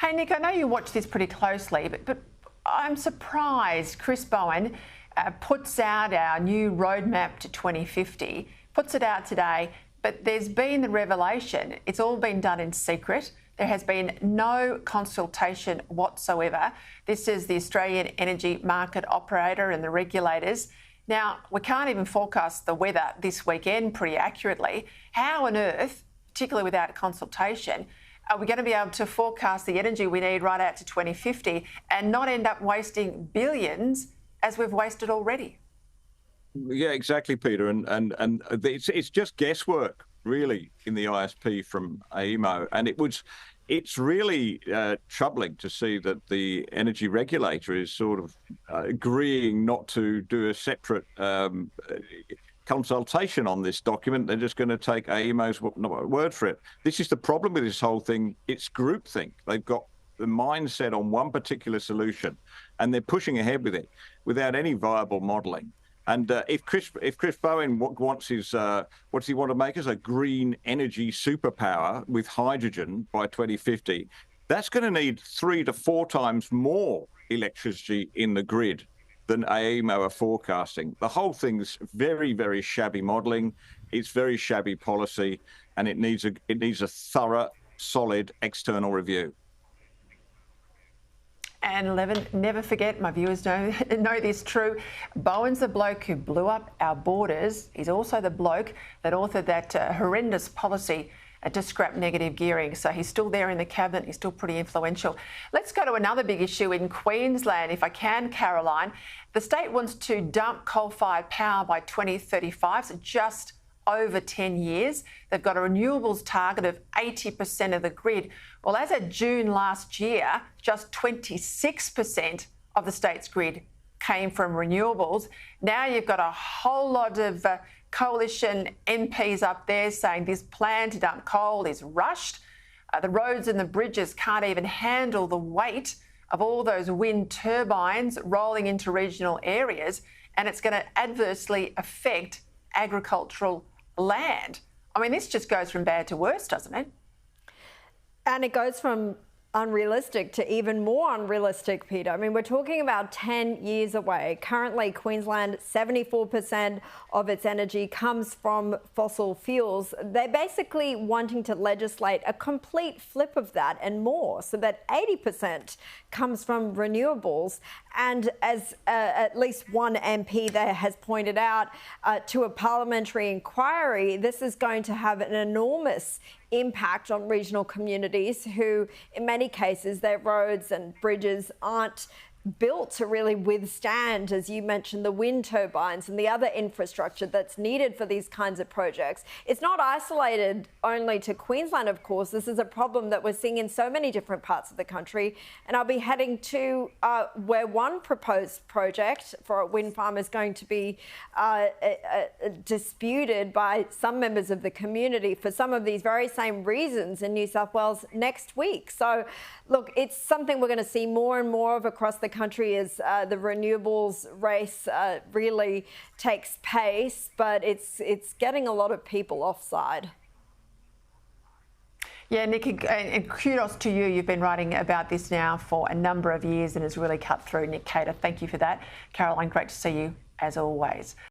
Hey, Nick, I know you watch this pretty closely, but I'm surprised Chris Bowen puts out our new roadmap to 2050, puts it out today, but there's been the revelation. It's all been done in secret. There has been no consultation whatsoever. This is the Australian Energy Market Operator and the regulators. Now, we can't even forecast the weather this weekend pretty accurately. How on earth, particularly without consultation, are we going to be able to forecast the energy we need right out to 2050 and not end up wasting billions as we've wasted already? Yeah, exactly, Peter. And it's just guesswork, really, in the ISP from AEMO. And it's really troubling to see that the energy regulator is sort of agreeing not to do a separate consultation on this document. They're just going to take AEMO's word for it. This is the problem with this whole thing. It's groupthink. They've got the mindset on one particular solution, and they're pushing ahead with it without any viable modelling. And if Chris Bowen wants his, what does he want to make us? A green energy superpower with hydrogen by 2050, that's going to need 3 to 4 times more electricity in the grid than AEMO are forecasting. The whole thing's very, very shabby modelling. It's very shabby policy, and it needs a thorough, solid external review. And 11, never forget, my viewers know this true, Bowen's the bloke who blew up our borders. He's also the bloke that authored that horrendous policy to scrap negative gearing. So he's still there in the cabinet. He's still pretty influential. Let's go to another big issue in Queensland, if I can, Caroline. The state wants to dump coal-fired power by 2035, so just over 10 years. They've got a renewables target of 80% of the grid. Well, as of June last year, just 26% of the state's grid came from renewables. Now you've got a whole lot of coalition MPs up there saying this plan to dump coal is rushed. The roads and the bridges can't even handle the weight of all those wind turbines rolling into regional areas, and it's going to adversely affect agricultural land. I mean, this just goes from bad to worse, doesn't it? And it goes from unrealistic to even more unrealistic, Peter. I mean, we're talking about 10 years away. Currently, Queensland, 74% of its energy comes from fossil fuels. They're basically wanting to legislate a complete flip of that and more, so that 80% comes from renewables. And as at least one MP there has pointed out to a parliamentary inquiry, this is going to have an enormous impact on regional communities who, in many cases, their roads and bridges aren't built to really withstand, as you mentioned, the wind turbines and the other infrastructure that's needed for these kinds of projects. It's not isolated only to Queensland, of course. This is a problem that we're seeing in so many different parts of the country. And I'll be heading to where one proposed project for a wind farm is going to be disputed by some members of the community for some of these very same reasons in New South Wales next week. So, look, it's something we're going to see more and more of across the country as the renewables race really takes pace, but it's getting a lot of people offside. Yeah, Nick, and kudos to you. You've been writing about this now for a number of years and has really cut through. Nick Cater, thank you for that. Caroline, great to see you as always.